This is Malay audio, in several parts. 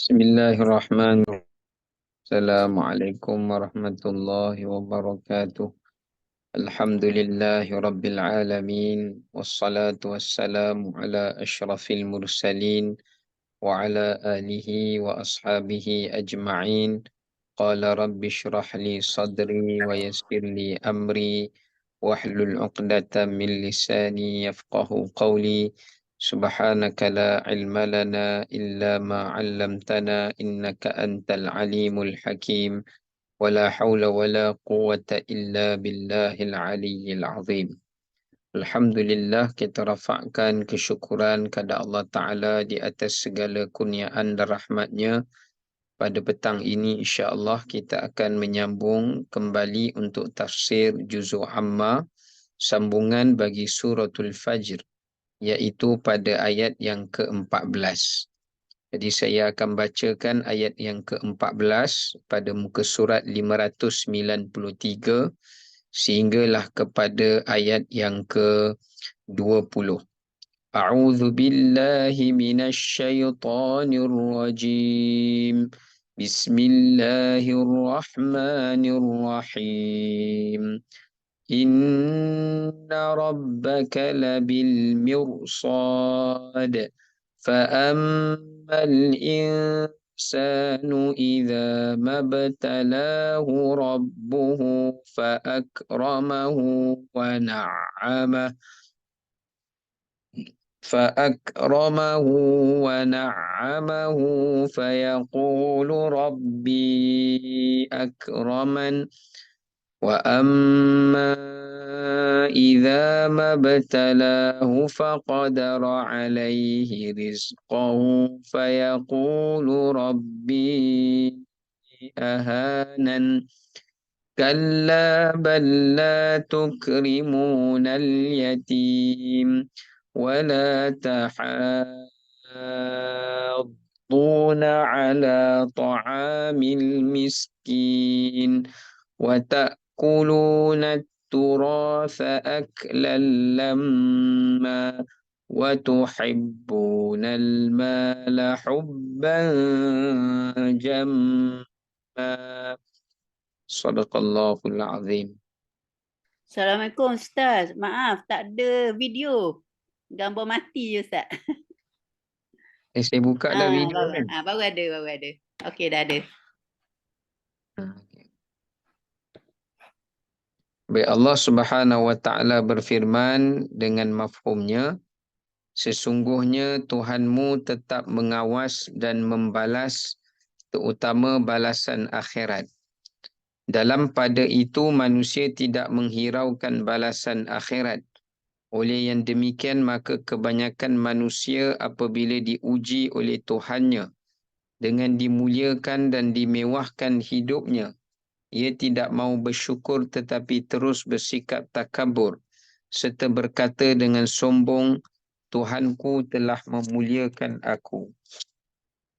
Bismillahirrahmanirrahim. Assalamualaikum warahmatullahi wabarakatuh. Alhamdulillahi rabbil alamin. Wassalatu wassalamu ala ashrafil mursalin wa ala alihi wa ashabihi ajma'in. Qala rabbi shrah li sadri wa yassir li amri wahlul 'uqdatam min lisani yafqahu qawli. Subhanaka la ilma lana illa ma 'allamtana innaka antal alimul hakim. Wala haula wala quwwata illa billahil aliyyil azim. Alhamdulillah, kita rafakkan kesyukuran kepada Allah Ta'ala di atas segala kurniaan dan rahmatnya. Pada petang ini insya-Allah kita akan menyambung kembali untuk tafsir juzuk amma, sambungan bagi suratul Fajr, iaitu pada ayat yang ke-14. Jadi saya akan bacakan ayat yang ke-14 pada muka surat 593 sehinggalah kepada ayat yang ke-20. A'udzu billahi minasy syaithanir rajim. Bismillahirrahmanirrahim. Inna rabbaka labil mirsad. فأما الإنسان إذا ما ابتلاه ربه فأكرمه ونعمه فيقول ربي أكرمن وأما إذا ما ابتلاه فقدر عليه رزقه فيقول ربي أهانن كلا بل لا تكرمون اليتيم ولا تحاضون على طعام المسكين وتأكلون التراث أكلا لما وتحبون المال حبا جما. Sadaqallahul azim. Assalamualaikum Ustaz. Maaf, tak ada video. Gambar mati je Ustaz. Saya buka dah video baru, kan. baru ada. Okey, dah ada. Baik, Allah Subhanahu wa taala berfirman dengan mafhumnya, sesungguhnya Tuhanmu tetap mengawas dan membalas, terutama balasan akhirat. Dalam pada itu manusia tidak menghiraukan balasan akhirat. Oleh yang demikian maka kebanyakan manusia apabila diuji oleh Tuhannya dengan dimuliakan dan dimewahkan hidupnya, ia tidak mahu bersyukur tetapi terus bersikap takabur serta berkata dengan sombong, Tuhanku telah memuliakan aku.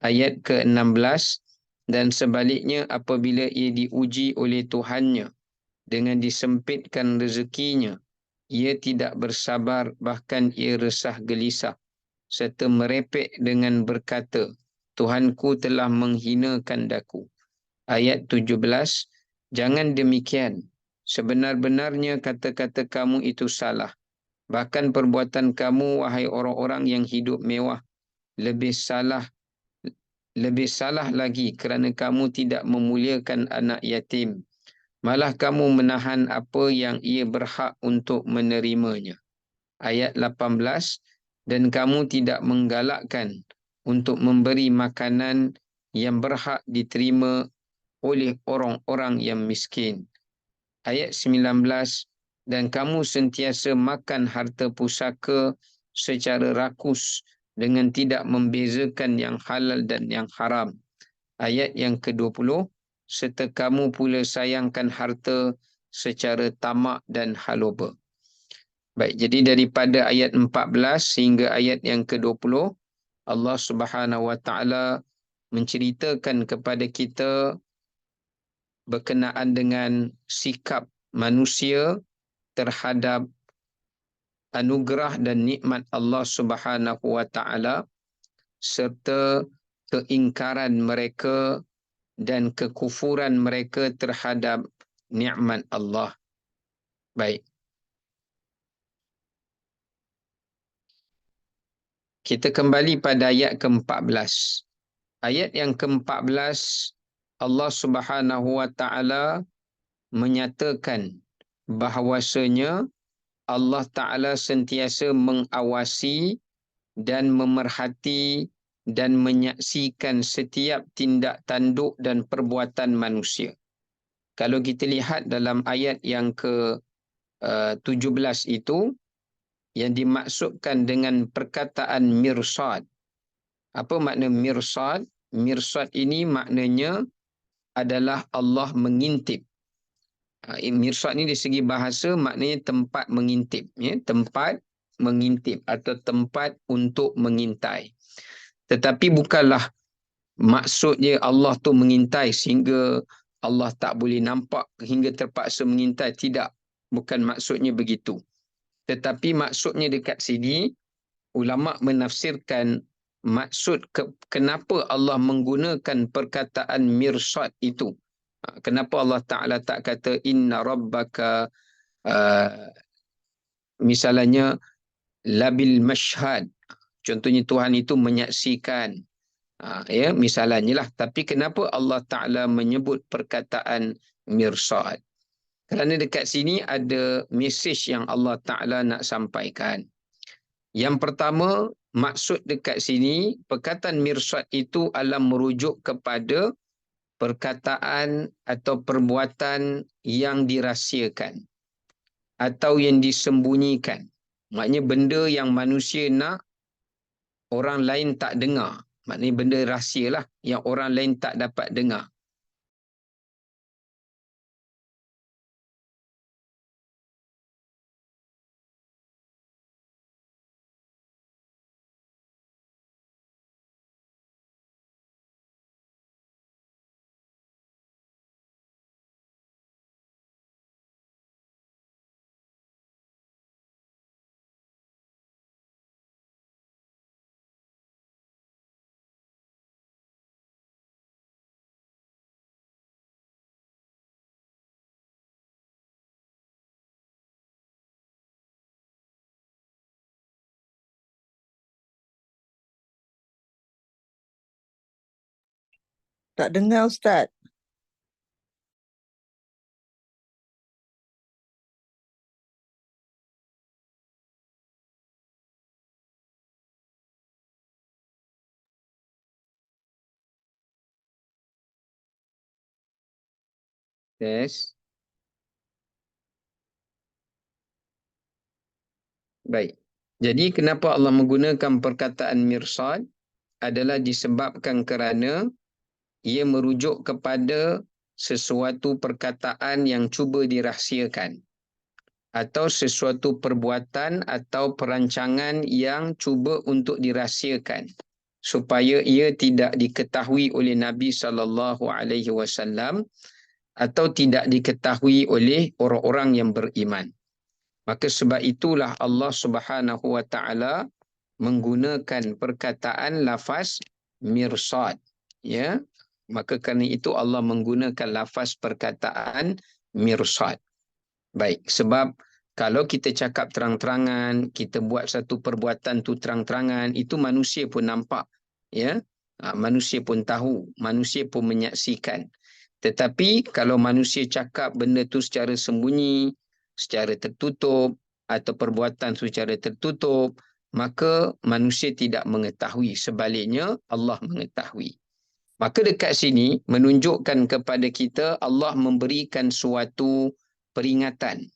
Ayat ke-16, dan sebaliknya apabila ia diuji oleh Tuhannya dengan disempitkan rezekinya, ia tidak bersabar, bahkan ia resah gelisah serta merepek dengan berkata, Tuhanku telah menghinakan daku. Ayat 17, jangan demikian. Sebenar-benarnya kata-kata kamu itu salah. Bahkan perbuatan kamu, wahai orang-orang yang hidup mewah, lebih salah lagi kerana kamu tidak memuliakan anak yatim. Malah kamu menahan apa yang ia berhak untuk menerimanya. Ayat 18, dan kamu tidak menggalakkan untuk memberi makanan yang berhak diterima oleh orang-orang yang miskin. Ayat 19, dan kamu sentiasa makan harta pusaka secara rakus dengan tidak membezakan yang halal dan yang haram. Ayat yang ke-20, serta kamu pula sayangkan harta secara tamak dan haloba. Baik, jadi daripada ayat 14 hingga ayat yang ke-20, Allah Subhanahu wa taala menceritakan kepada kita berkenaan dengan sikap manusia terhadap anugerah dan nikmat Allah Subhanahu wa taala serta keingkaran mereka dan kekufuran mereka terhadap nikmat Allah. Baik. Kita kembali pada ayat ke-14. Ayat yang ke-14, Allah Subhanahu wa taala menyatakan bahawasanya Allah Ta'ala sentiasa mengawasi dan memerhati dan menyaksikan setiap tindak tanduk dan perbuatan manusia. Kalau kita lihat dalam ayat yang ke-17 itu, yang dimaksudkan dengan perkataan mirsad. Apa makna mirsad? Mirsad ini maknanya adalah Allah mengintip. Mirsad ni dari segi bahasa maknanya tempat mengintip, ya, tempat mengintip atau tempat untuk mengintai. Tetapi bukanlah maksudnya Allah tu mengintai sehingga Allah tak boleh nampak hingga terpaksa mengintai. Tidak, bukan maksudnya begitu. Tetapi maksudnya dekat sini ulama menafsirkan maksud kenapa Allah menggunakan perkataan mirsad itu. Kenapa Allah Ta'ala tak kata inna rabbaka misalnya labil mashhad. Contohnya Tuhan itu menyaksikan. Ya, misalnya lah. Tapi kenapa Allah Ta'ala menyebut perkataan mirsad? Kerana dekat sini ada mesej yang Allah Ta'ala nak sampaikan. Yang pertama, maksud dekat sini, perkataan mirsad itu adalah merujuk kepada perkataan atau perbuatan yang dirahsiakan atau yang disembunyikan. Maknanya benda yang manusia nak orang lain tak dengar. Maknanya benda rahsia lah yang orang lain tak dapat dengar. Tak dengar Ustaz. Yes. Baik. Jadi kenapa Allah menggunakan perkataan mirsad adalah disebabkan kerana ia merujuk kepada sesuatu perkataan yang cuba dirahsiakan atau sesuatu perbuatan atau perancangan yang cuba untuk dirahsiakan supaya ia tidak diketahui oleh Nabi SAW atau tidak diketahui oleh orang-orang yang beriman. Maka sebab itulah Allah Subhanahu wa taala menggunakan perkataan lafaz mirsad, ya. Maka kerana itu Allah menggunakan lafaz perkataan mirsad. Baik, sebab kalau kita cakap terang-terangan, kita buat satu perbuatan tu terang-terangan, itu manusia pun nampak, ya. Manusia pun tahu, manusia pun menyaksikan. Tetapi kalau manusia cakap benda tu secara sembunyi, secara tertutup atau perbuatan secara tertutup, maka manusia tidak mengetahui. Sebaliknya Allah mengetahui. Maka dekat sini menunjukkan kepada kita Allah memberikan suatu peringatan,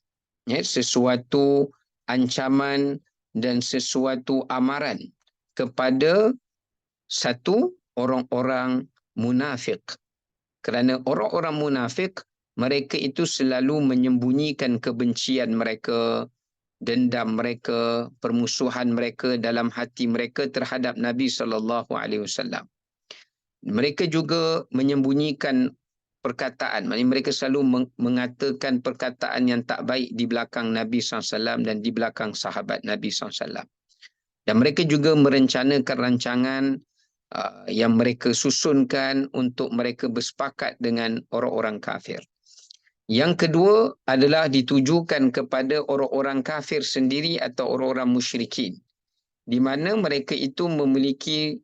ya, sesuatu ancaman dan sesuatu amaran kepada satu orang-orang munafik. Kerana orang-orang munafik, mereka itu selalu menyembunyikan kebencian mereka, dendam mereka, permusuhan mereka dalam hati mereka terhadap Nabi SAW. Mereka juga menyembunyikan perkataan. Maksudnya mereka selalu mengatakan perkataan yang tak baik di belakang Nabi SAW dan di belakang sahabat Nabi SAW. Dan mereka juga merencanakan rancangan yang mereka susunkan untuk mereka bersepakat dengan orang-orang kafir. Yang kedua adalah ditujukan kepada orang-orang kafir sendiri atau orang-orang musyrikin, di mana mereka itu memiliki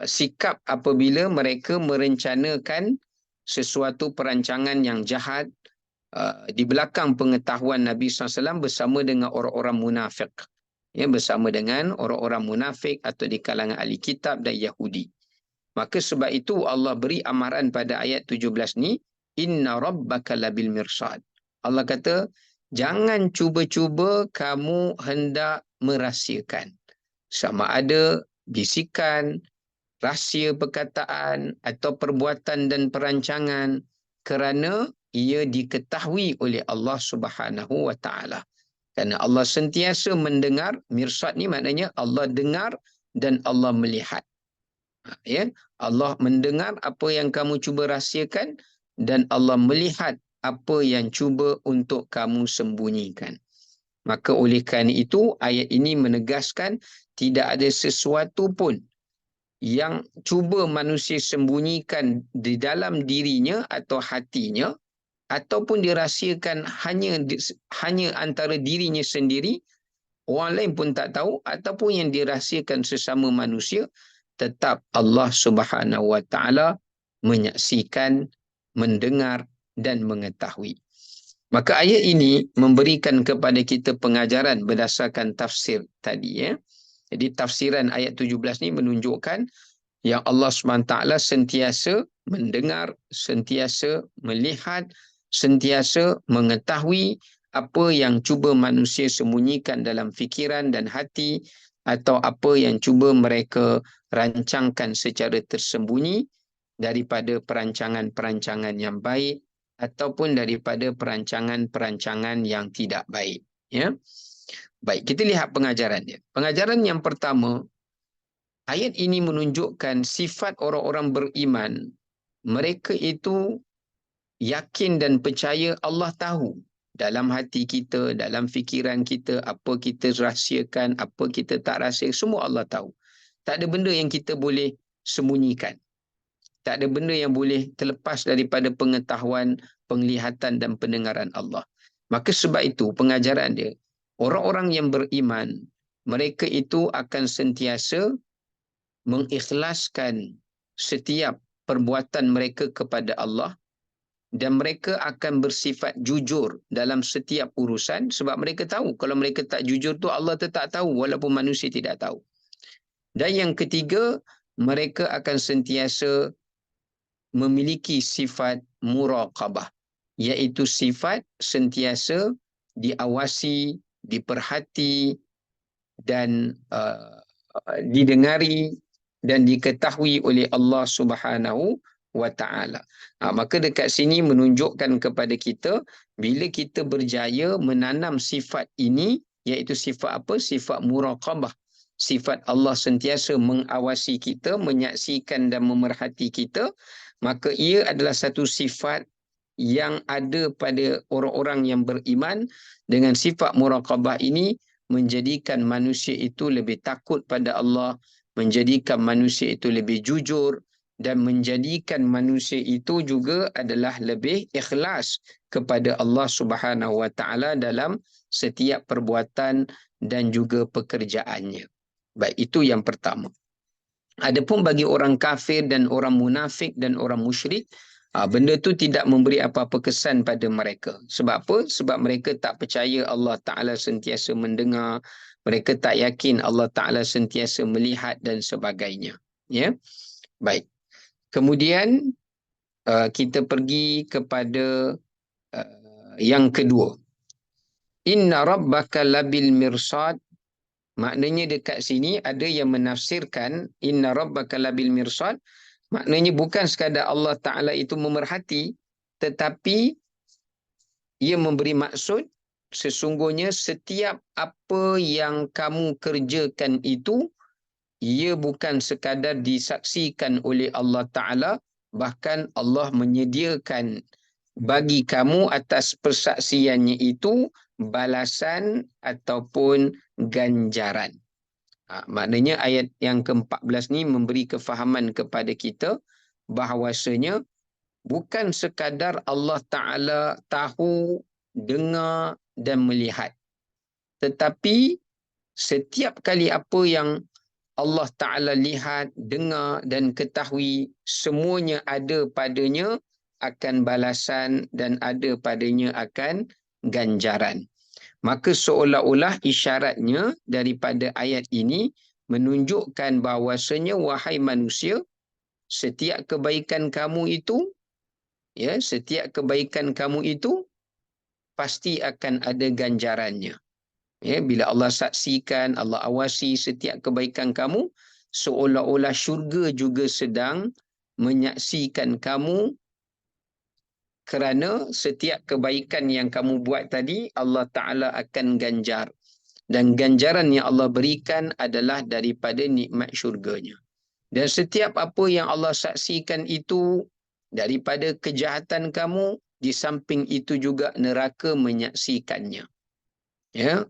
sikap apabila mereka merencanakan sesuatu perancangan yang jahat di belakang pengetahuan Nabi SAW bersama dengan orang-orang munafik. Ya, bersama dengan orang-orang munafik atau di kalangan ahli kitab dan Yahudi. Maka sebab itu Allah beri amaran pada ayat 17 ni, inna rabbaka labil mirsad. Allah kata, jangan cuba-cuba kamu hendak merahsiakan. Sama ada bisikan, rahsia perkataan atau perbuatan dan perancangan, kerana ia diketahui oleh Allah Subhanahu wa taala. Kerana Allah sentiasa mendengar, mirsad ni maknanya Allah dengar dan Allah melihat. Ya, Allah mendengar apa yang kamu cuba rahsiakan dan Allah melihat apa yang cuba untuk kamu sembunyikan. Maka oleh kerana itu ayat ini menegaskan tidak ada sesuatu pun yang cuba manusia sembunyikan di dalam dirinya atau hatinya ataupun dirahsiakan hanya antara dirinya sendiri, orang lain pun tak tahu, ataupun yang dirahsiakan sesama manusia, tetap Allah Subhanahu wa taala menyaksikan, mendengar dan mengetahui. Maka ayat ini memberikan kepada kita pengajaran berdasarkan tafsir tadi, ya. Jadi tafsiran ayat 17 ni menunjukkan yang Allah SWT sentiasa mendengar, sentiasa melihat, sentiasa mengetahui apa yang cuba manusia sembunyikan dalam fikiran dan hati, atau apa yang cuba mereka rancangkan secara tersembunyi daripada perancangan-perancangan yang baik ataupun daripada perancangan-perancangan yang tidak baik. Ya. Baik, kita lihat pengajaran dia. Pengajaran yang pertama, ayat ini menunjukkan sifat orang-orang beriman. Mereka itu yakin dan percaya Allah tahu dalam hati kita, dalam fikiran kita, apa kita rahsiakan, apa kita tak rahsia, semua Allah tahu. Tak ada benda yang kita boleh sembunyikan. Tak ada benda yang boleh terlepas daripada pengetahuan, penglihatan dan pendengaran Allah. Maka sebab itu pengajaran dia, orang-orang yang beriman, mereka itu akan sentiasa mengikhlaskan setiap perbuatan mereka kepada Allah, dan mereka akan bersifat jujur dalam setiap urusan, sebab mereka tahu kalau mereka tak jujur tu Allah tetap tahu walaupun manusia tidak tahu. Dan yang ketiga, mereka akan sentiasa memiliki sifat muraqabah, iaitu sifat sentiasa diawasi, diperhati dan didengari dan diketahui oleh Allah Subhanahu wa taala. Maka dekat sini menunjukkan kepada kita, bila kita berjaya menanam sifat ini, iaitu sifat apa? Sifat muraqabah. Sifat Allah sentiasa mengawasi kita, menyaksikan dan memerhati kita, maka ia adalah satu sifat yang ada pada orang-orang yang beriman. Dengan sifat muraqabah ini menjadikan manusia itu lebih takut pada Allah, menjadikan manusia itu lebih jujur, dan menjadikan manusia itu juga adalah lebih ikhlas kepada Allah Subhanahu wa taala dalam setiap perbuatan dan juga pekerjaannya. Baik, itu yang pertama. Adapun bagi orang kafir dan orang munafik dan orang musyrik, benda tu tidak memberi apa-apa kesan pada mereka. Sebab apa? Sebab mereka tak percaya Allah Ta'ala sentiasa mendengar, mereka tak yakin Allah Ta'ala sentiasa melihat dan sebagainya. Ya, baik. Kemudian kita pergi kepada yang kedua. Inna rabbaka labil mirsad. Maknanya dekat sini ada yang menafsirkan inna rabbaka labil mirsad, maknanya bukan sekadar Allah Ta'ala itu memerhati, tetapi ia memberi maksud sesungguhnya setiap apa yang kamu kerjakan itu, ia bukan sekadar disaksikan oleh Allah Ta'ala, bahkan Allah menyediakan bagi kamu atas persaksiannya itu balasan ataupun ganjaran. Maknanya ayat yang ke-14 ni memberi kefahaman kepada kita bahawasanya bukan sekadar Allah Ta'ala tahu, dengar dan melihat. Tetapi setiap kali apa yang Allah Ta'ala lihat, dengar dan ketahui, semuanya ada padanya akan balasan dan ada padanya akan ganjaran. Maka seolah-olah isyaratnya daripada ayat ini menunjukkan bahawasanya wahai manusia, setiap kebaikan kamu itu, setiap kebaikan kamu itu pasti akan ada ganjarannya. Bila Allah saksikan, Allah awasi setiap kebaikan kamu, seolah-olah syurga juga sedang menyaksikan kamu, kerana setiap kebaikan yang kamu buat tadi Allah Ta'ala akan ganjar. Dan ganjaran yang Allah berikan adalah daripada nikmat syurganya. Dan setiap apa yang Allah saksikan itu daripada kejahatan kamu, di samping itu juga neraka menyaksikannya.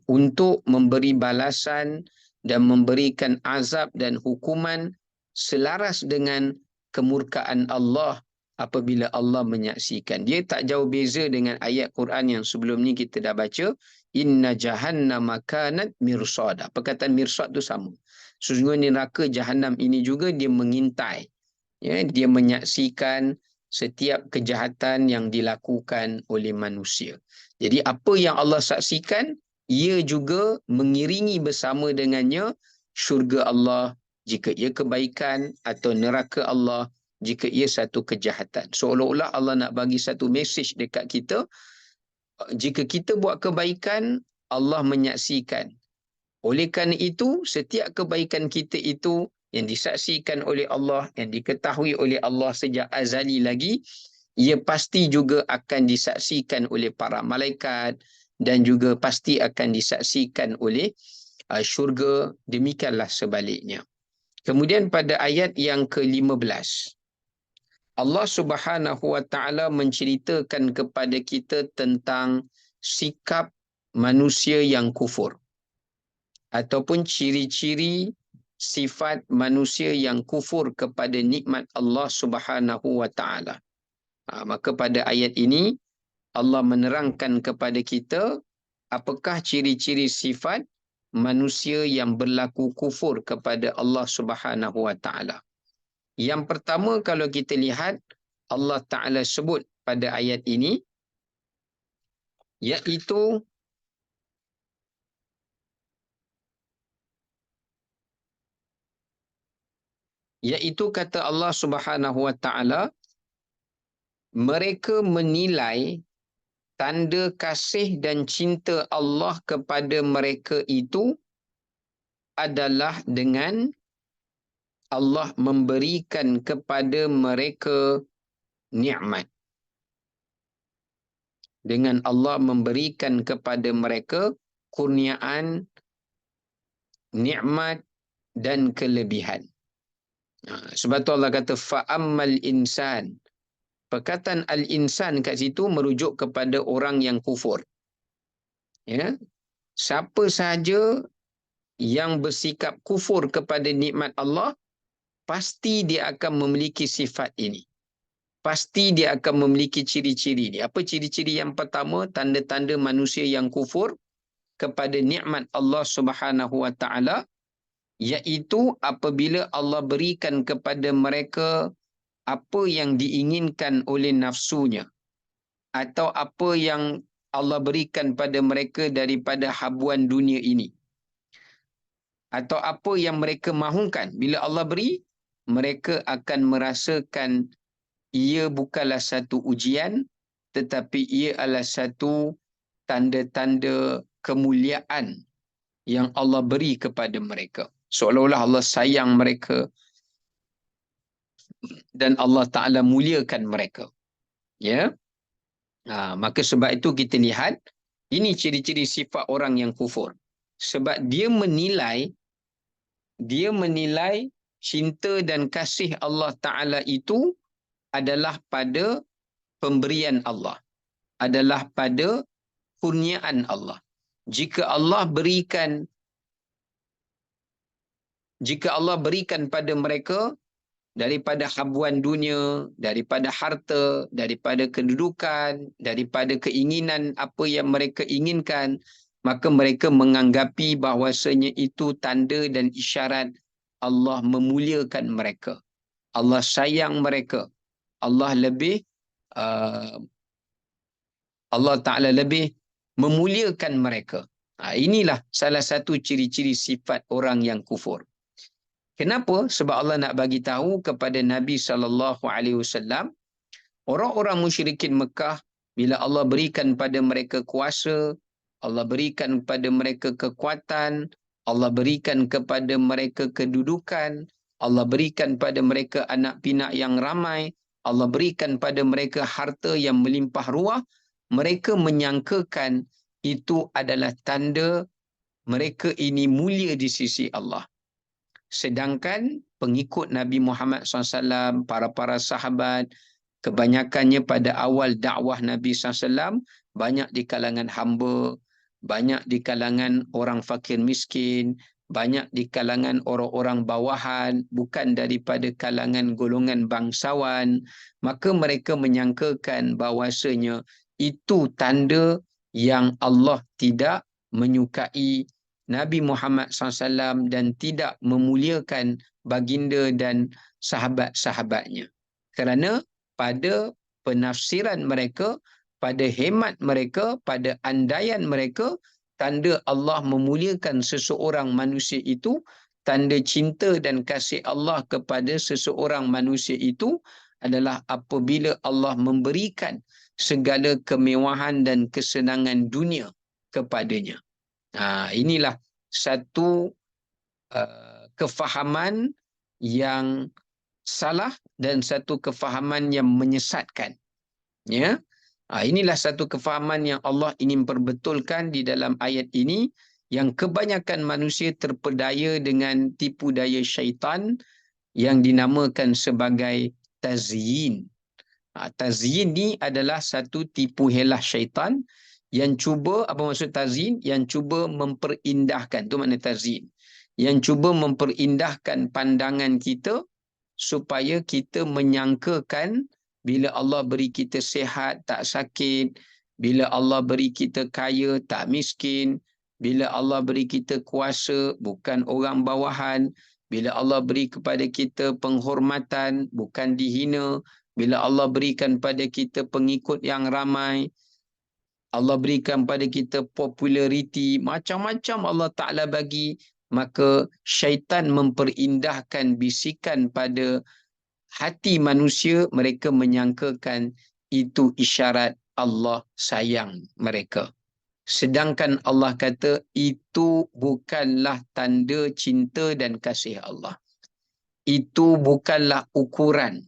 Untuk memberi balasan dan memberikan azab dan hukuman selaras dengan kemurkaan Allah apabila Allah menyaksikan. Dia tak jauh beza dengan ayat Quran yang sebelum ni kita dah baca, inna jahannama kanat mirsada. Perkataan mirsad tu sama. Sesungguhnya neraka Jahannam ini juga dia mengintai. Dia menyaksikan setiap kejahatan yang dilakukan oleh manusia. Jadi apa yang Allah saksikan, ia juga mengiringi bersama dengannya syurga Allah jika ia kebaikan, atau neraka Allah jika ia satu kejahatan. Seolah-olah Allah nak bagi satu mesej dekat kita, jika kita buat kebaikan, Allah menyaksikan. Oleh kerana itu, setiap kebaikan kita itu yang disaksikan oleh Allah, yang diketahui oleh Allah sejak azali lagi, ia pasti juga akan disaksikan oleh para malaikat dan juga pasti akan disaksikan oleh syurga. Demikianlah sebaliknya. Kemudian pada ayat yang ke-15, Allah Subhanahu Wa Ta'ala menceritakan kepada kita tentang sikap manusia yang kufur, ataupun ciri-ciri sifat manusia yang kufur kepada nikmat Allah Subhanahu Wa Ta'ala. Maka pada ayat ini Allah menerangkan kepada kita apakah ciri-ciri sifat manusia yang berlaku kufur kepada Allah Subhanahu Wa Ta'ala. Yang pertama, kalau kita lihat Allah Ta'ala sebut pada ayat ini, iaitu kata Allah Subhanahu Wa Ta'ala, mereka menilai tanda kasih dan cinta Allah kepada mereka itu adalah dengan Allah memberikan kepada mereka nikmat. Dengan Allah memberikan kepada mereka kurniaan, nikmat dan kelebihan. Sebab tu Allah kata fa'ammal insan. Perkataan al-insan kat situ merujuk kepada orang yang kufur. Siapa sahaja yang bersikap kufur kepada nikmat Allah, pasti dia akan memiliki sifat ini. Pasti dia akan memiliki ciri-ciri ini. Apa ciri-ciri yang pertama? Tanda-tanda manusia yang kufur kepada nikmat Allah Subhanahu Wa Ta'ala, iaitu apabila Allah berikan kepada mereka apa yang diinginkan oleh nafsunya, atau apa yang Allah berikan pada mereka daripada habuan dunia ini, atau apa yang mereka mahukan. Bila Allah beri, mereka akan merasakan ia bukanlah satu ujian, tetapi ia adalah satu tanda-tanda kemuliaan yang Allah beri kepada mereka. Seolah-olah Allah sayang mereka dan Allah Ta'ala muliakan mereka. Maka sebab itu kita lihat, ini ciri-ciri sifat orang yang kufur. Sebab dia menilai cinta dan kasih Allah Ta'ala itu adalah pada pemberian Allah, adalah pada kurniaan Allah. Jika Allah berikan jika Allah berikan pada mereka daripada habuan dunia, daripada harta, daripada kedudukan, daripada keinginan apa yang mereka inginkan, maka mereka menganggapi bahawasanya itu tanda dan isyarat Allah memuliakan mereka. Allah sayang mereka. Allah lebih Allah Ta'ala lebih memuliakan mereka. Inilah salah satu ciri-ciri sifat orang yang kufur. Kenapa? Sebab Allah nak bagi tahu kepada Nabi SAW, orang-orang musyrikin Mekah, bila Allah berikan pada mereka kuasa, Allah berikan kepada mereka kekuatan, Allah berikan kepada mereka kedudukan, Allah berikan pada mereka anak pinak yang ramai, Allah berikan pada mereka harta yang melimpah ruah, mereka menyangkakan itu adalah tanda mereka ini mulia di sisi Allah. Sedangkan pengikut Nabi Muhammad SAW, para sahabat, kebanyakannya pada awal dakwah Nabi SAW, banyak di kalangan hamba, banyak di kalangan orang fakir miskin, banyak di kalangan orang-orang bawahan, bukan daripada kalangan golongan bangsawan, maka mereka menyangkakan bahawasanya itu tanda yang Allah tidak menyukai Nabi Muhammad SAW dan tidak memuliakan baginda dan sahabat-sahabatnya. Kerana pada penafsiran mereka, pada hemat mereka, pada andaian mereka, tanda Allah memuliakan seseorang manusia itu, tanda cinta dan kasih Allah kepada seseorang manusia itu adalah apabila Allah memberikan segala kemewahan dan kesenangan dunia kepadanya. Inilah satu kefahaman yang salah dan satu kefahaman yang menyesatkan. Ya, inilah satu kefahaman yang Allah ingin perbetulkan di dalam ayat ini, yang kebanyakan manusia terpedaya dengan tipu daya syaitan yang dinamakan sebagai tazyin. Tazyin ni adalah satu tipu helah syaitan yang cuba, apa maksud tazyin? Yang cuba memperindahkan, tu makna tazyin. Yang cuba memperindahkan pandangan kita supaya kita menyangkakan bila Allah beri kita sihat tak sakit, bila Allah beri kita kaya tak miskin, bila Allah beri kita kuasa bukan orang bawahan, bila Allah beri kepada kita penghormatan bukan dihina, bila Allah berikan pada kita pengikut yang ramai, Allah berikan pada kita populariti, macam-macam Allah Ta'ala bagi, maka syaitan memperindahkan bisikan pada hati manusia, mereka menyangkakan itu isyarat Allah sayang mereka. Sedangkan Allah kata itu bukanlah tanda cinta dan kasih Allah. Itu bukanlah ukuran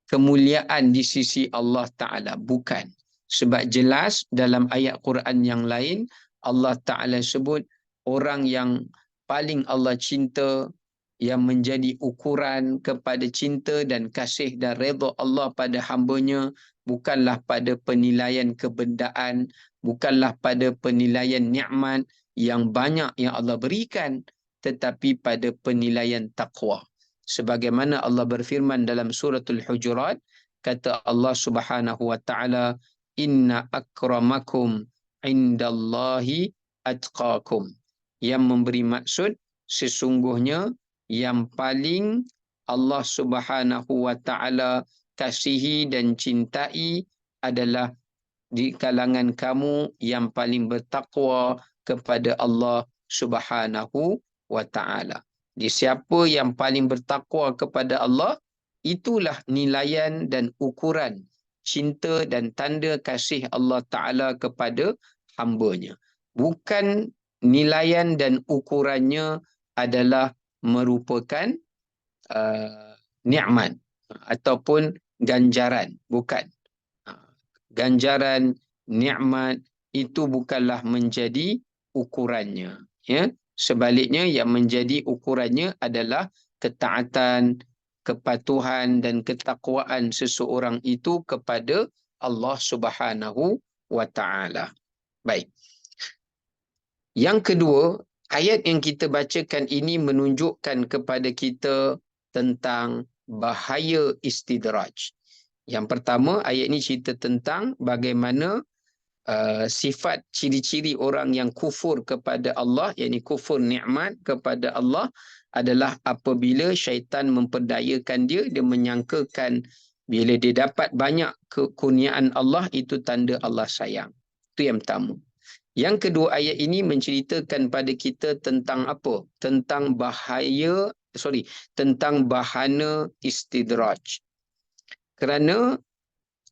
kemuliaan di sisi Allah Ta'ala, bukan. Sebab jelas dalam ayat Quran yang lain, Allah Ta'ala sebut orang yang paling Allah cinta, yang menjadi ukuran kepada cinta dan kasih dan redha Allah pada hambanya, bukanlah pada penilaian kebendaan, bukanlah pada penilaian nikmat yang banyak yang Allah berikan, tetapi pada penilaian taqwa. Sebagaimana Allah berfirman dalam suratul Hujurat, kata Allah Subhanahu wa Ta'ala, inna akramakum indallahi atqakum. Yang memberi maksud sesungguhnya yang paling Allah Subhanahu wa Ta'ala kasihi dan cintai adalah di kalangan kamu yang paling bertakwa kepada Allah Subhanahu wa Ta'ala. Di siapa yang paling bertakwa kepada Allah, itulah nilaian dan ukuran cinta dan tanda kasih Allah Ta'ala kepada hambanya. Bukan nilaian dan ukurannya adalah merupakan nikmat ataupun ganjaran. Bukan. Ganjaran, nikmat itu bukanlah menjadi ukurannya. Ya? Sebaliknya yang menjadi ukurannya adalah ketaatan, kepatuhan dan ketakwaan seseorang itu kepada Allah Subhanahu wa Ta'ala. Baik. Yang kedua, ayat yang kita bacakan ini menunjukkan kepada kita tentang bahaya istidraj. Yang pertama, ayat ini cerita tentang bagaimana sifat ciri-ciri orang yang kufur kepada Allah, yakni kufur nikmat kepada Allah, adalah apabila syaitan memperdayakan dia, dia menyangkakan bila dia dapat banyak kekurniaan Allah, itu tanda Allah sayang. Itu yang pertama. Yang kedua, ayat ini menceritakan pada kita tentang apa? Tentang tentang bahana istidraj. Kerana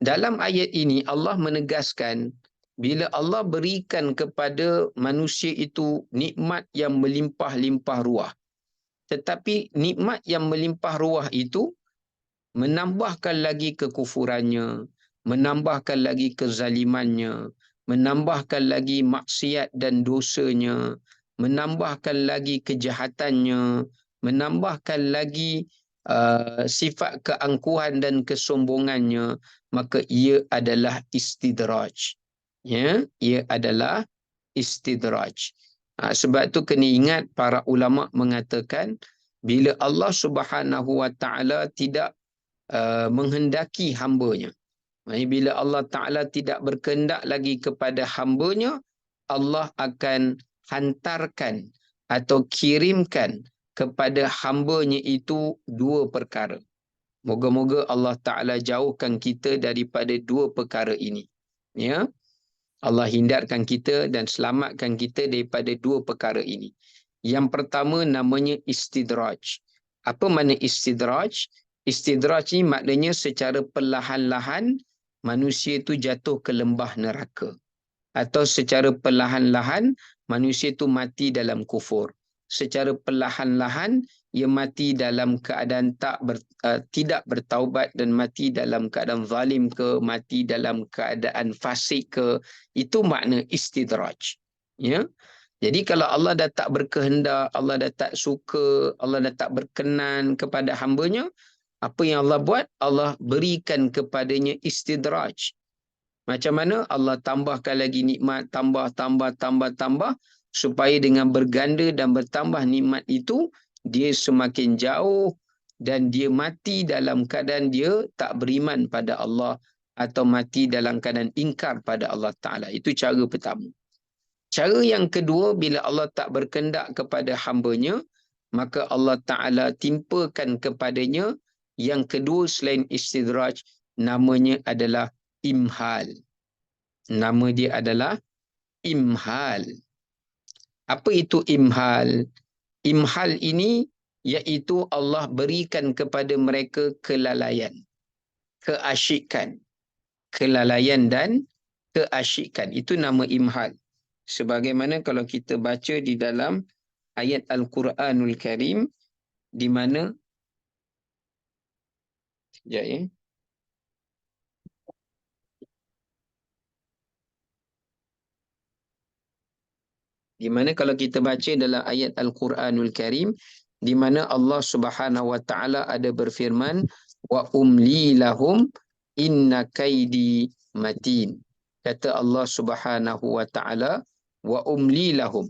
dalam ayat ini Allah menegaskan bila Allah berikan kepada manusia itu nikmat yang melimpah-limpah ruah. Tetapi nikmat yang melimpah ruah itu menambahkan lagi kekufurannya, menambahkan lagi kezalimannya, menambahkan lagi maksiat dan dosanya, menambahkan lagi kejahatannya, menambahkan lagi sifat keangkuhan dan kesombongannya, maka ia adalah istidraj. Ya, ia adalah istidraj. Sebab tu kena ingat para ulama mengatakan bila Allah Subhanahu Wa Taala tidak menghendaki hambanya. Bila Allah Ta'ala tidak berkehendak lagi kepada hambanya, Allah akan hantarkan atau kirimkan kepada hambanya itu dua perkara. Moga-moga Allah Ta'ala jauhkan kita daripada dua perkara ini. Ya, Allah hindarkan kita dan selamatkan kita daripada dua perkara ini. Yang pertama namanya istidraj. Apa makna istidraj? Istidraj ini maknanya secara perlahan-lahan manusia itu jatuh ke lembah neraka. Atau secara perlahan-lahan manusia itu mati dalam kufur. Secara perlahan-lahan ia mati dalam keadaan tidak bertaubat dan mati dalam keadaan zalim ke, mati dalam keadaan fasik ke. Itu makna istidraj. Ya. Jadi kalau Allah dah tak berkehendak, Allah dah tak suka, Allah dah tak berkenan kepada hambanya, apa yang Allah buat? Allah berikan kepadanya istidraj. Macam mana? Allah tambahkan lagi nikmat, tambah, supaya dengan berganda dan bertambah nikmat itu, dia semakin jauh dan dia mati dalam keadaan dia tak beriman pada Allah atau mati dalam keadaan ingkar pada Allah Ta'ala. Itu cara pertama. Cara yang kedua, bila Allah tak berkehendak kepada hambanya, maka Allah Ta'ala timpakan kepadanya yang kedua selain istidraj, namanya adalah imhal. Nama dia adalah imhal. Apa itu imhal? Imhal ini iaitu Allah berikan kepada mereka kelalaian, keasyikan. Kelalaian dan keasyikan. Itu nama imhal. Sebagaimana kalau kita baca di dalam ayat Al-Quranul Karim, di mana sekejap ya. Di mana kalau kita baca dalam ayat Al-Quranul Karim, di mana Allah Subhanahu Wa Taala ada berfirman, wa umli lahum inna kaidi matin. Kata Allah Subhanahu Wa Taala, wa umli lahum,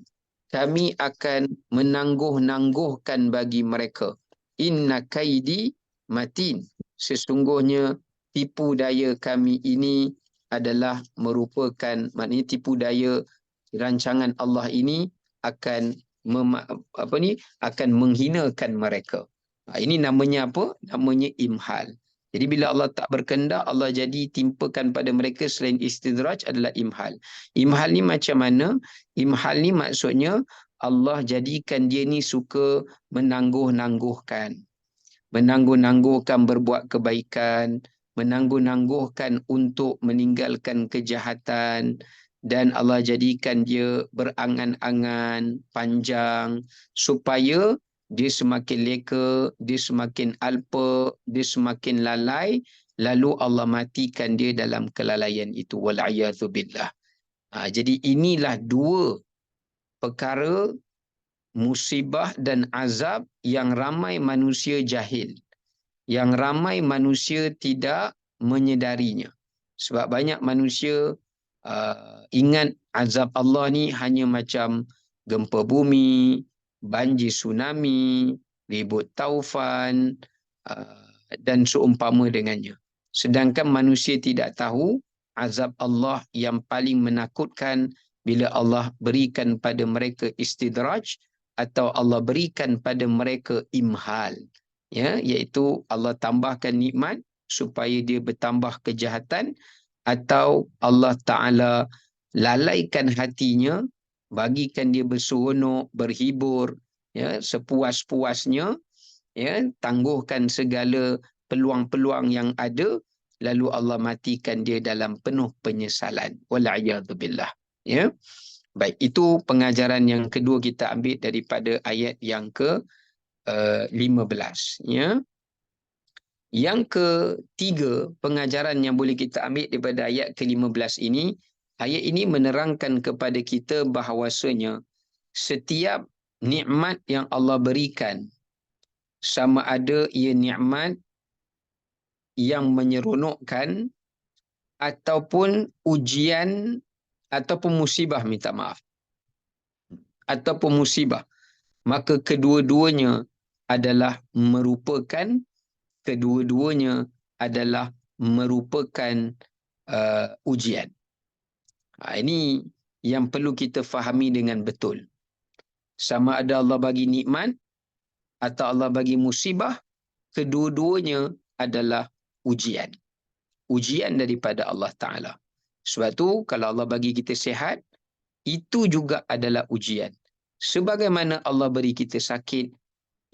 kami akan menangguh-nangguhkan bagi mereka. Inna kaidi matin. Sesungguhnya tipu daya kami ini adalah merupakan, maknanya tipu daya rancangan Allah ini akan akan menghinakan mereka. Ini namanya apa? Namanya imhal. Jadi bila Allah tak berkehendak, Allah jadi timpakan pada mereka selain istidraj adalah imhal. Imhal ni macam mana? Imhal ni maksudnya Allah jadikan dia ni suka menangguh-nangguhkan. Menangguh-nangguhkan berbuat kebaikan, menangguh-nangguhkan untuk meninggalkan kejahatan, dan Allah jadikan dia berangan-angan panjang supaya dia semakin leka, dia semakin alpa, dia semakin lalai, lalu Allah matikan dia dalam kelalaian itu. Wal'iyadzubillah. Jadi inilah dua perkara musibah dan azab yang ramai manusia jahil, yang ramai manusia tidak menyedarinya. Sebab banyak manusia ingat azab Allah ni hanya macam gempa bumi, banjir tsunami, ribut taufan, dan seumpama dengannya. Sedangkan manusia tidak tahu azab Allah yang paling menakutkan bila Allah berikan pada mereka istidraj atau Allah berikan pada mereka imhal. Ya, iaitu Allah tambahkan nikmat supaya dia bertambah kejahatan, atau Allah Ta'ala lalaikan hatinya, bagikan dia berseronok, berhibur, ya, sepuas-puasnya, ya, tangguhkan segala peluang-peluang yang ada, lalu Allah matikan dia dalam penuh penyesalan. Wal'iyadzubillah. Ya. Baik, itu pengajaran yang kedua kita ambil daripada ayat yang ke-15. Ya. Yang ketiga, pengajaran yang boleh kita ambil daripada ayat ke-15 ini, ayat ini menerangkan kepada kita bahawasanya setiap nikmat yang Allah berikan, sama ada ia nikmat yang menyeronokkan ataupun ujian ataupun musibah, minta maaf, ataupun musibah, maka kedua-duanya adalah merupakan ujian. Ini yang perlu kita fahami dengan betul. Sama ada Allah bagi nikmat atau Allah bagi musibah, kedua-duanya adalah ujian. Ujian daripada Allah Ta'ala. Sebab tu kalau Allah bagi kita sihat, itu juga adalah ujian. Sebagaimana Allah beri kita sakit,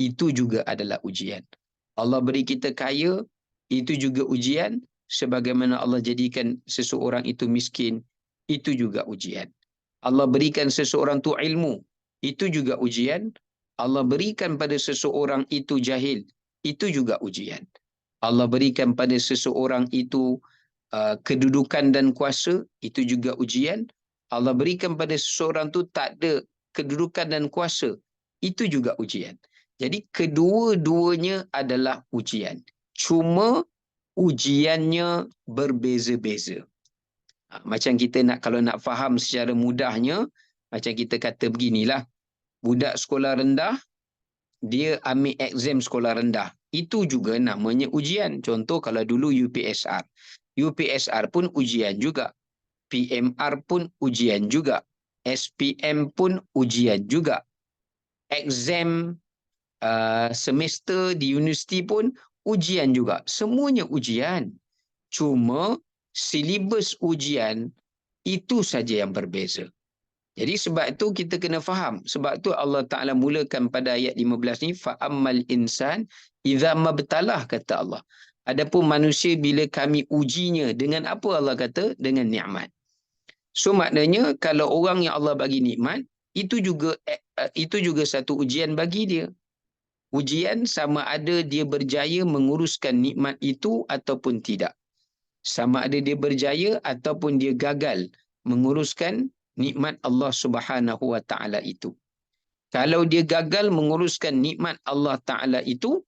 itu juga adalah ujian. Allah beri kita kaya, itu juga ujian. Sebagaimana Allah jadikan seseorang itu miskin, itu juga ujian. Allah berikan seseorang tu ilmu, itu juga ujian. Allah berikan pada seseorang itu jahil, itu juga ujian. Allah berikan pada seseorang itu kedudukan dan kuasa, itu juga ujian. Allah berikan pada seseorang tu tak ada kedudukan dan kuasa, itu juga ujian. Jadi kedua-duanya adalah ujian. Cuma ujiannya berbeza-beza. Macam kita kalau nak faham secara mudahnya, macam kita kata beginilah. Budak sekolah rendah, dia ambil exam sekolah rendah. Itu juga namanya ujian. Contoh kalau dulu UPSR. UPSR pun ujian juga. PMR pun ujian juga. SPM pun ujian juga. Exam semester di universiti pun ujian juga. Semuanya ujian. Cuma silibus ujian itu saja yang berbeza. Jadi sebab itu kita kena faham. Sebab tu Allah Ta'ala mulakan pada ayat 15 ni, fa'ammal insan idza mabtalah, kata Allah. Adapun manusia bila kami ujinya dengan apa, Allah kata? Dengan nikmat. So maknanya kalau orang yang Allah bagi nikmat, itu juga satu ujian bagi dia. Ujian sama ada dia berjaya menguruskan nikmat itu ataupun tidak. Sama ada dia berjaya ataupun dia gagal menguruskan nikmat Allah Subhanahu wa Ta'ala itu. Kalau dia gagal menguruskan nikmat Allah Ta'ala itu,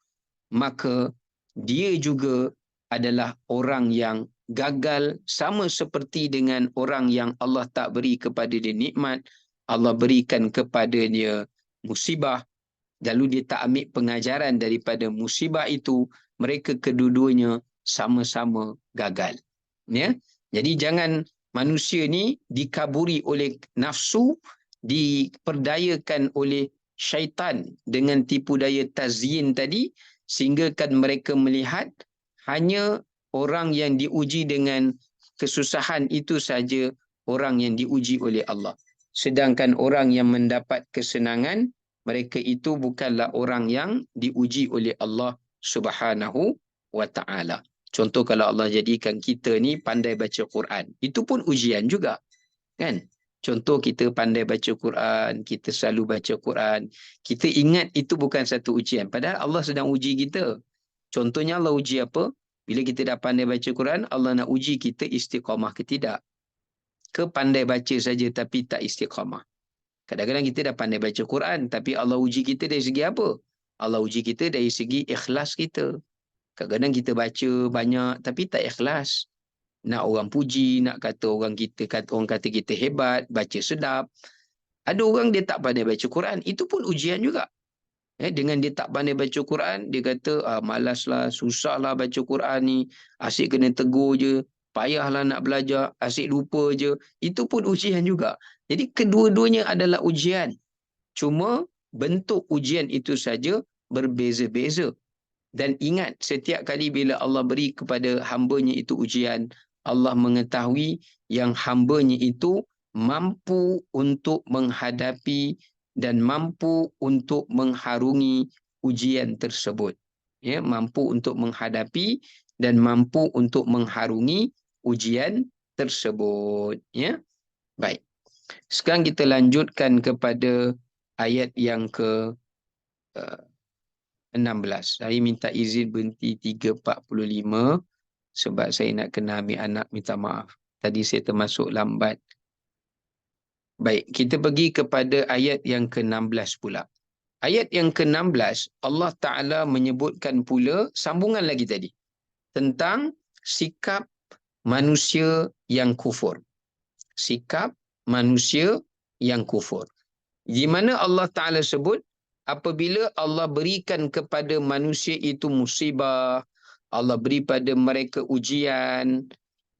maka dia juga adalah orang yang gagal, sama seperti dengan orang yang Allah tak beri kepada dia nikmat, Allah berikan kepada dia musibah, lalu dia tak ambil pengajaran daripada musibah itu, mereka kedua-duanya sama-sama gagal. Ya? Jadi jangan manusia ni dikaburi oleh nafsu, diperdayakan oleh syaitan dengan tipu daya tazyin tadi, sehinggakan mereka melihat hanya orang yang diuji dengan kesusahan itu saja orang yang diuji oleh Allah. Sedangkan orang yang mendapat kesenangan, mereka itu bukanlah orang yang diuji oleh Allah Subhanahu wa Ta'ala. Contoh kalau Allah jadikan kita ni pandai baca Quran, itu pun ujian juga. Kan? Contoh kita pandai baca Quran, kita selalu baca Quran, kita ingat itu bukan satu ujian. Padahal Allah sedang uji kita. Contohnya Allah uji apa? Bila kita dah pandai baca Quran, Allah nak uji kita istiqamah ke tidak. Ke pandai baca saja tapi tak istiqamah. Kadang-kadang kita dah pandai baca Quran, tapi Allah uji kita dari segi apa? Allah uji kita dari segi ikhlas kita. Kadang-kadang kita baca banyak tapi tak ikhlas. Nak orang puji, nak kata orang kata kita hebat, baca sedap. Ada orang dia tak pandai baca Quran, itu pun ujian juga. Dengan dia tak pandai baca Quran, dia kata, malaslah, susahlah baca Quran ni, asyik kena tegur je, payahlah nak belajar, asyik lupa je. Itu pun ujian juga. Jadi kedua-duanya adalah ujian. Cuma bentuk ujian itu saja berbeza-beza. Dan ingat, setiap kali bila Allah beri kepada hambanya itu ujian, Allah mengetahui yang hambanya itu mampu untuk menghadapi dan mampu untuk mengharungi ujian tersebut. Ya, mampu untuk menghadapi dan mampu untuk mengharungi ujian tersebut. Ya, baik. Sekarang kita lanjutkan kepada ayat yang ke 16. Saya minta izin berhenti 3.45 sebab saya nak kena ambil anak, minta maaf. Tadi saya termasuk lambat. Baik, kita pergi kepada ayat yang ke-16 pula. Ayat yang ke-16, Allah Ta'ala menyebutkan pula, sambungan lagi tadi, tentang sikap manusia yang kufur. Sikap manusia yang kufur. Di mana Allah Ta'ala sebut, apabila Allah berikan kepada manusia itu musibah, Allah beri pada mereka ujian,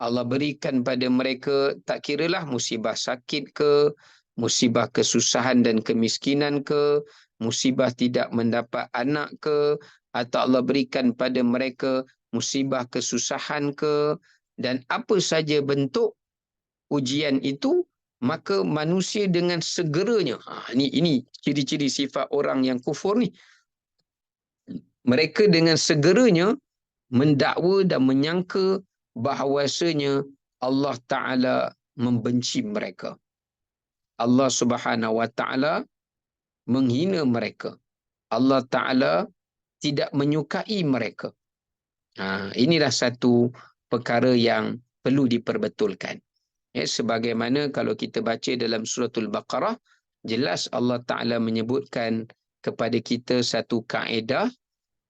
Allah berikan pada mereka, tak kiralah musibah sakit ke, musibah kesusahan dan kemiskinan ke, musibah tidak mendapat anak ke, atau Allah berikan pada mereka musibah kesusahan ke, dan apa saja bentuk ujian itu, maka manusia dengan segeranya, ini ciri-ciri sifat orang yang kufur ni. Mereka dengan segeranya mendakwa dan menyangka bahawasanya Allah Ta'ala membenci mereka. Allah Subhanahu Wa Ta'ala menghina mereka. Allah Ta'ala tidak menyukai mereka. Inilah satu perkara yang perlu diperbetulkan. Sebagaimana kalau kita baca dalam suratul Baqarah, jelas Allah Ta'ala menyebutkan kepada kita satu kaedah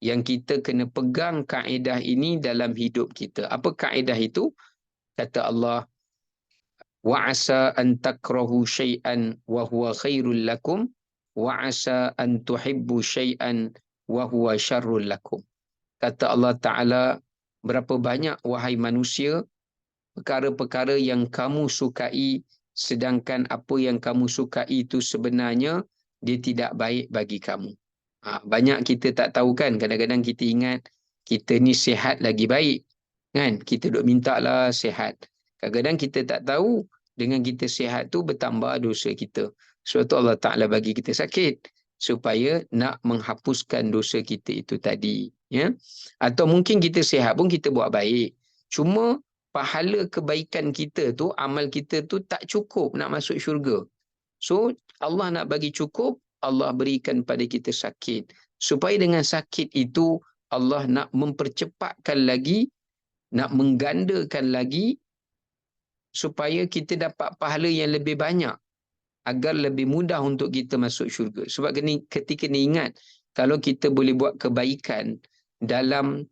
yang kita kena pegang kaedah ini dalam hidup kita. Apa kaedah itu? Kata Allah, وَعَسَىٰ أَن تَكْرَهُوا شَيْئًا وَهُوَ خَيْرٌ لَكُمْ وَعَسَىٰ أَن تُحِبُّوا شَيْئًا وَهُوَ شَرٌ لَكُمْ. Kata Allah Ta'ala, berapa banyak wahai manusia perkara-perkara yang kamu sukai, sedangkan apa yang kamu sukai itu sebenarnya dia tidak baik bagi kamu. Banyak kita tak tahu kan, kadang-kadang kita ingat kita ni sihat lagi baik kan, kita duk minta lah sihat. Kadang-kadang kita tak tahu dengan kita sihat tu bertambah dosa kita. Sebab tu Allah Ta'ala bagi kita sakit supaya nak menghapuskan dosa kita itu tadi, ya. Atau mungkin kita sihat pun kita buat baik, cuma pahala kebaikan kita tu, amal kita tu tak cukup nak masuk syurga. So Allah nak bagi cukup, Allah berikan pada kita sakit, supaya dengan sakit itu Allah nak mempercepatkan lagi, nak menggandakan lagi, supaya kita dapat pahala yang lebih banyak, agar lebih mudah untuk kita masuk syurga. Sebab ketika ni ingat, kalau kita boleh buat kebaikan dalam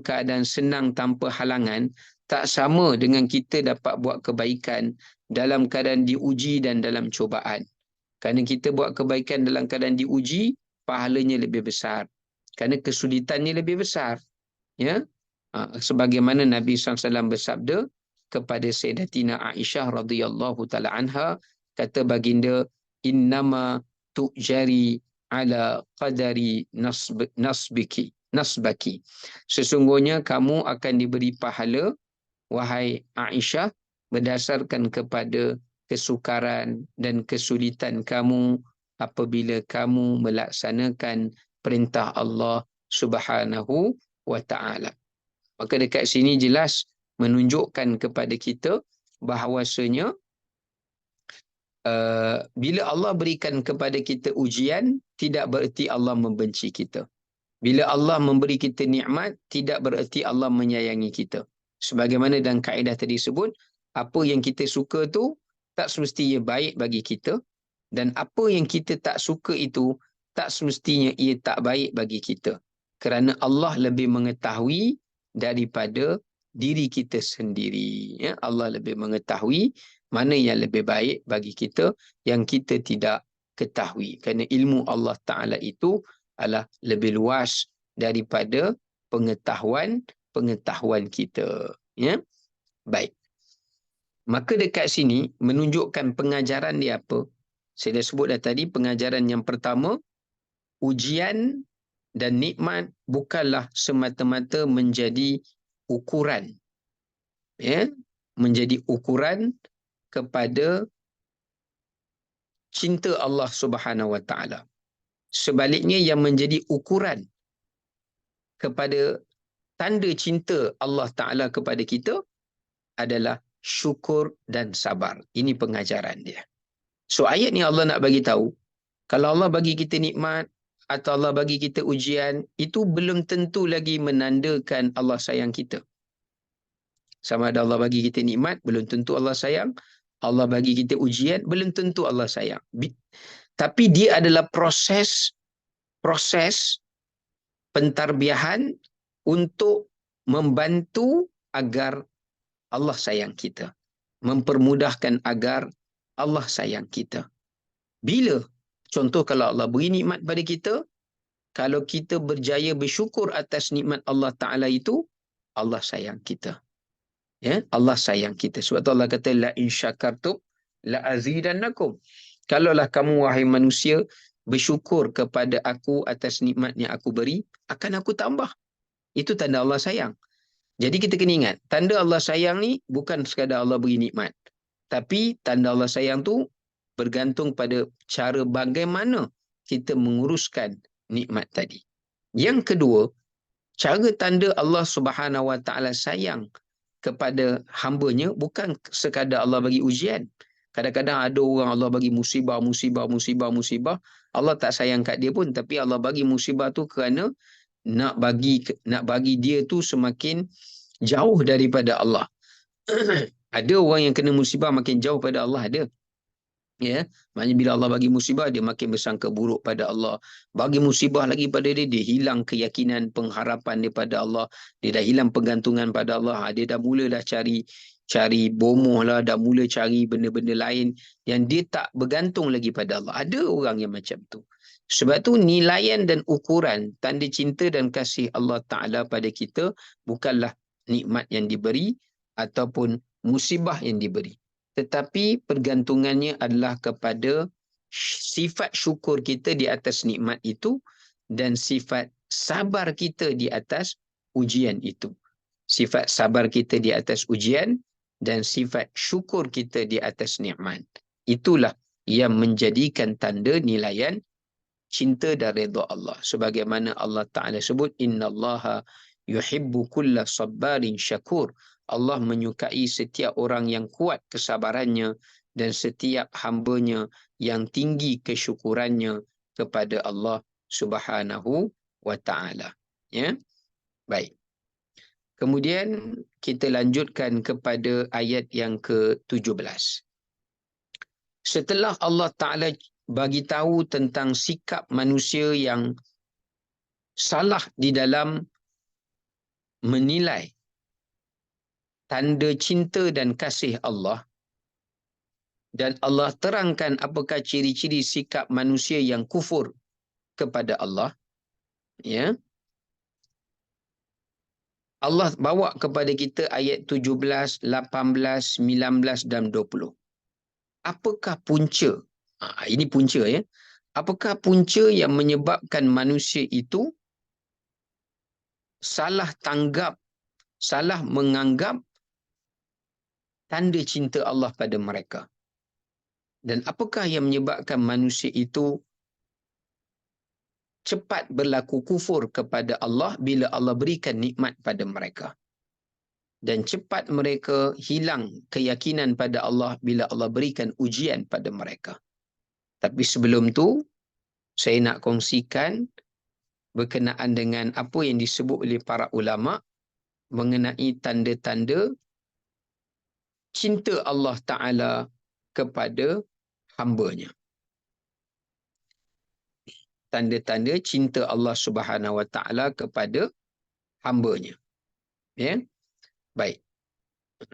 keadaan senang tanpa halangan, tak sama dengan kita dapat buat kebaikan dalam keadaan diuji dan dalam cubaan. Kerana kita buat kebaikan dalam keadaan diuji, pahalanya lebih besar. Kerana kesulitannya lebih besar. Ya, sebagaimana Nabi SAW bersabda kepada Sayyidatina Aisyah radhiyallahu ta'ala anha, kata baginda, innama tu'jari ala qadari nasbaki. Sesungguhnya kamu akan diberi pahala, wahai Aisyah, berdasarkan kepada kesukaran dan kesulitan kamu apabila kamu melaksanakan perintah Allah Subhanahu wa Ta'ala. Maka dekat sini jelas menunjukkan kepada kita bahawasanya bila Allah berikan kepada kita ujian, tidak bererti Allah membenci kita. Bila Allah memberi kita nikmat, tidak bererti Allah menyayangi kita. Sebagaimana dalam kaedah tadi sebut, apa yang kita suka tu tak semestinya baik bagi kita, dan apa yang kita tak suka itu tak semestinya ia tak baik bagi kita. Kerana Allah lebih mengetahui daripada diri kita sendiri. Ya? Allah lebih mengetahui mana yang lebih baik bagi kita yang kita tidak ketahui. Kerana ilmu Allah Ta'ala itu adalah lebih luas daripada pengetahuan kita. Ya? Baik. Maka dekat sini menunjukkan pengajaran dia apa? Saya dah sebut dah tadi, pengajaran yang pertama, ujian dan nikmat bukanlah semata-mata menjadi ukuran. Ya? Menjadi ukuran kepada cinta Allah Subhanahu Wa Taala. Sebaliknya yang menjadi ukuran kepada tanda cinta Allah Ta'ala kepada kita adalah syukur dan sabar. Ini pengajaran dia. So ayat ni Allah nak bagi tahu, kalau Allah bagi kita nikmat atau Allah bagi kita ujian, itu belum tentu lagi menandakan Allah sayang kita. Sama ada Allah bagi kita nikmat, belum tentu Allah sayang. Allah bagi kita ujian, belum tentu Allah sayang. Tapi dia adalah proses pentarbiahan untuk membantu agar Allah sayang kita. Mempermudahkan agar Allah sayang kita. Bila? Contoh kalau Allah beri nikmat pada kita, kalau kita berjaya bersyukur atas nikmat Allah Ta'ala itu, Allah sayang kita. Ya, Allah sayang kita. Sebab tu Allah kata, la in syakartum la azidannakum. Kalaulah kamu wahai manusia bersyukur kepada aku atas nikmat yang aku beri, akan aku tambah. Itu tanda Allah sayang. Jadi kita kena ingat, tanda Allah sayang ni bukan sekadar Allah beri nikmat. Tapi tanda Allah sayang tu bergantung pada cara bagaimana kita menguruskan nikmat tadi. Yang kedua, cara tanda Allah Subhanahu Wa Taala sayang kepada hamba-Nya bukan sekadar Allah bagi ujian. Kadang-kadang ada orang Allah bagi musibah. Allah tak sayang kat dia pun, tapi Allah bagi musibah tu kerana nak bagi dia tu semakin jauh daripada Allah. Ada orang yang kena musibah makin jauh pada Allah, ada. Ya, maknanya bila Allah bagi musibah, dia makin bersangka buruk pada Allah. Bagi musibah lagi pada dia, dia hilang keyakinan, pengharapan daripada Allah. Dia dah hilang pergantungan pada Allah. Dia dah mula dah cari bomoh lah, dah mula cari benda-benda lain yang dia tak bergantung lagi pada Allah. Ada orang yang macam tu. Sebab tu nilaian dan ukuran tanda cinta dan kasih Allah Ta'ala pada kita bukanlah nikmat yang diberi ataupun musibah yang diberi. Tetapi pergantungannya adalah kepada sifat syukur kita di atas nikmat itu dan sifat sabar kita di atas ujian itu. Sifat sabar kita di atas ujian dan sifat syukur kita di atas nikmat. Itulah yang menjadikan tanda nilaian cinta dan redha Allah. Sebagaimana Allah Ta'ala sebut, innallaha yuhibbu kulla sabbarin syakur. Allah menyukai setiap orang yang kuat kesabarannya dan setiap hamba-Nya yang tinggi kesyukurannya kepada Allah Subhanahu wa Ta'ala. Ya? Baik. Kemudian kita lanjutkan kepada ayat yang ke-17. Setelah Allah Ta'ala bagi tahu tentang sikap manusia yang salah di dalam menilai tanda cinta dan kasih Allah, dan Allah terangkan apakah ciri-ciri sikap manusia yang kufur kepada Allah, ya. Allah bawa kepada kita ayat 17, 18, 19 dan 20. Apakah punca? Ini punca, ya. Apakah punca yang menyebabkan manusia itu salah tanggap, salah menganggap tanda cinta Allah pada mereka? Dan apakah yang menyebabkan manusia itu cepat berlaku kufur kepada Allah bila Allah berikan nikmat pada mereka? Dan cepat mereka hilang keyakinan pada Allah bila Allah berikan ujian pada mereka. Tapi sebelum tu, saya nak kongsikan berkenaan dengan apa yang disebut oleh para ulama mengenai tanda-tanda cinta Allah Ta'ala kepada hamba-Nya. Tanda-tanda cinta Allah Subhanahu Wa Ta'ala kepada hamba-Nya. Ya? Baik.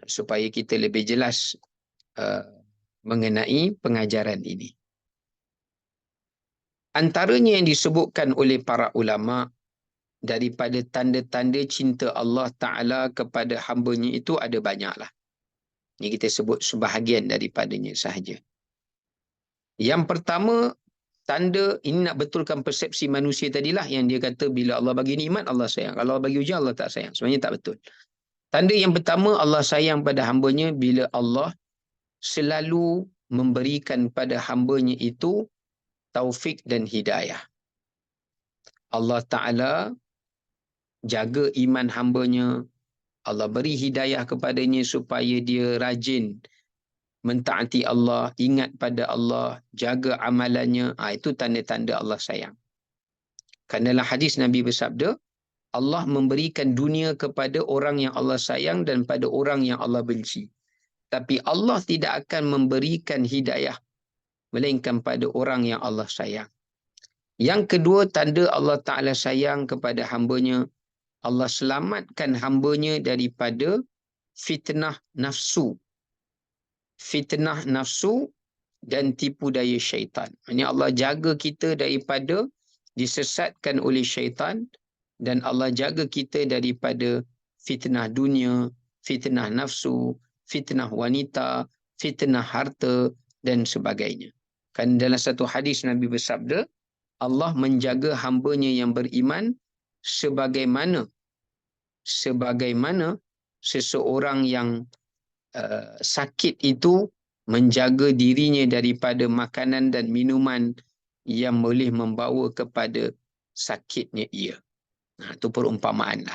Supaya kita lebih jelas mengenai pengajaran ini. Antaranya yang disebutkan oleh para ulama daripada tanda-tanda cinta Allah Ta'ala kepada hamba-Nya itu ada banyaklah. Ini kita sebut sebahagian daripadanya sahaja. Yang pertama, tanda ini nak betulkan persepsi manusia tadilah yang dia kata bila Allah bagi nikmat Allah sayang. Kalau Allah bagi ujian Allah tak sayang. Sebenarnya tak betul. Tanda yang pertama Allah sayang pada hamba-Nya bila Allah selalu memberikan pada hamba-Nya itu taufik dan hidayah. Allah Ta'ala jaga iman hamba-Nya. Allah beri hidayah kepadanya supaya dia rajin mentaati Allah, ingat pada Allah, jaga amalannya. Itu tanda-tanda Allah sayang. Kerana dalam hadis Nabi bersabda, Allah memberikan dunia kepada orang yang Allah sayang dan pada orang yang Allah benci. Tapi Allah tidak akan memberikan hidayah melainkan pada orang yang Allah sayang. Yang kedua, tanda Allah Ta'ala sayang kepada hamba-Nya, Allah selamatkan hamba-Nya daripada fitnah nafsu. Fitnah nafsu dan tipu daya syaitan. Maksudnya Allah jaga kita daripada disesatkan oleh syaitan dan Allah jaga kita daripada fitnah dunia, fitnah nafsu, fitnah wanita, fitnah harta dan sebagainya. Kan dalam satu hadis Nabi bersabda, Allah menjaga hamba-Nya yang beriman sebagaimana seseorang yang sakit itu menjaga dirinya daripada makanan dan minuman yang boleh membawa kepada sakitnya ia. Itu perumpamaan lah.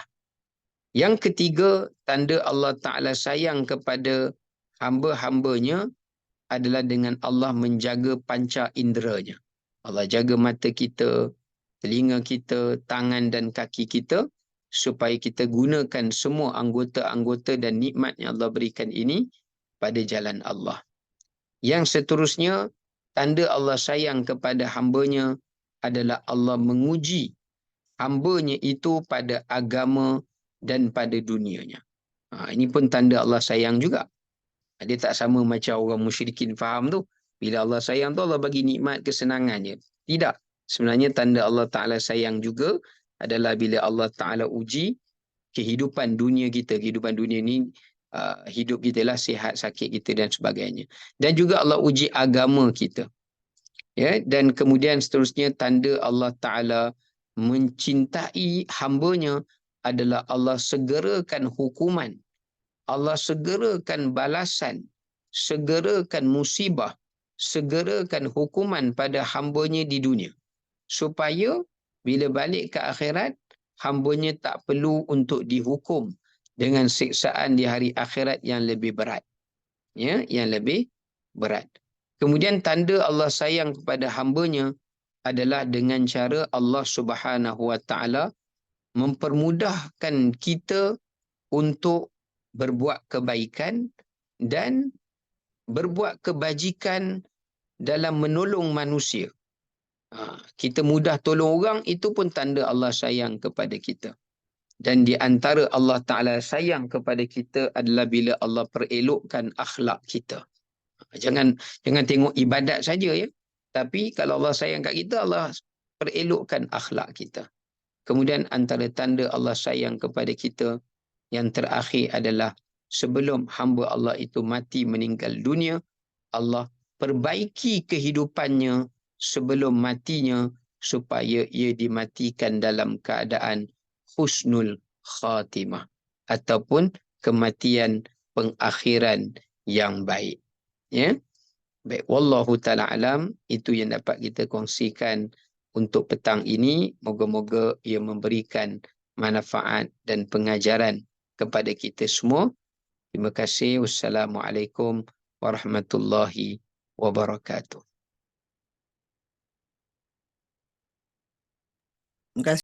Yang ketiga, tanda Allah Ta'ala sayang kepada hamba-hambanya adalah dengan Allah menjaga panca inderanya. Allah jaga mata kita, telinga kita, tangan dan kaki kita supaya kita gunakan semua anggota-anggota dan nikmat yang Allah berikan ini pada jalan Allah. Yang seterusnya, tanda Allah sayang kepada hamba-Nya adalah Allah menguji hamba-Nya itu pada agama dan pada dunianya. Ini pun tanda Allah sayang juga. Dia tak sama macam orang musyrikin faham tu. Bila Allah sayang tu Allah bagi nikmat kesenangannya. Tidak. Sebenarnya tanda Allah Ta'ala sayang juga adalah bila Allah Ta'ala uji kehidupan dunia kita. Kehidupan dunia ni hidup kita lah, sihat, sakit kita dan sebagainya. Dan juga Allah uji agama kita. Ya, dan kemudian seterusnya tanda Allah Ta'ala mencintai hamba-Nya adalah Allah segerakan hukuman. Allah segerakan balasan, segerakan musibah, segerakan hukuman pada hamba-Nya di dunia. Supaya bila balik ke akhirat, hamba-Nya tak perlu untuk dihukum dengan siksaan di hari akhirat yang lebih berat. Ya, yang lebih berat. Kemudian tanda Allah sayang kepada hamba-Nya adalah dengan cara Allah Subhanahu Wa Ta'ala mempermudahkan kita untuk berbuat kebaikan dan berbuat kebajikan dalam menolong manusia. Kita mudah tolong orang, itu pun tanda Allah sayang kepada kita. Dan di antara Allah Ta'ala sayang kepada kita adalah bila Allah perelokkan akhlak kita. Jangan tengok ibadat saja ya. Tapi kalau Allah sayang kat kita, Allah perelokkan akhlak kita. Kemudian antara tanda Allah sayang kepada kita yang terakhir adalah sebelum hamba Allah itu mati meninggal dunia, Allah perbaiki kehidupannya sebelum matinya supaya ia dimatikan dalam keadaan husnul khatimah ataupun kematian pengakhiran yang baik. Ya. Baik, wallahu taala alam, itu yang dapat kita kongsikan untuk petang ini. Moga-moga ia memberikan manfaat dan pengajaran kepada kita semua. Terima kasih. Wassalamualaikum warahmatullahi wabarakatuh. Terima kasih.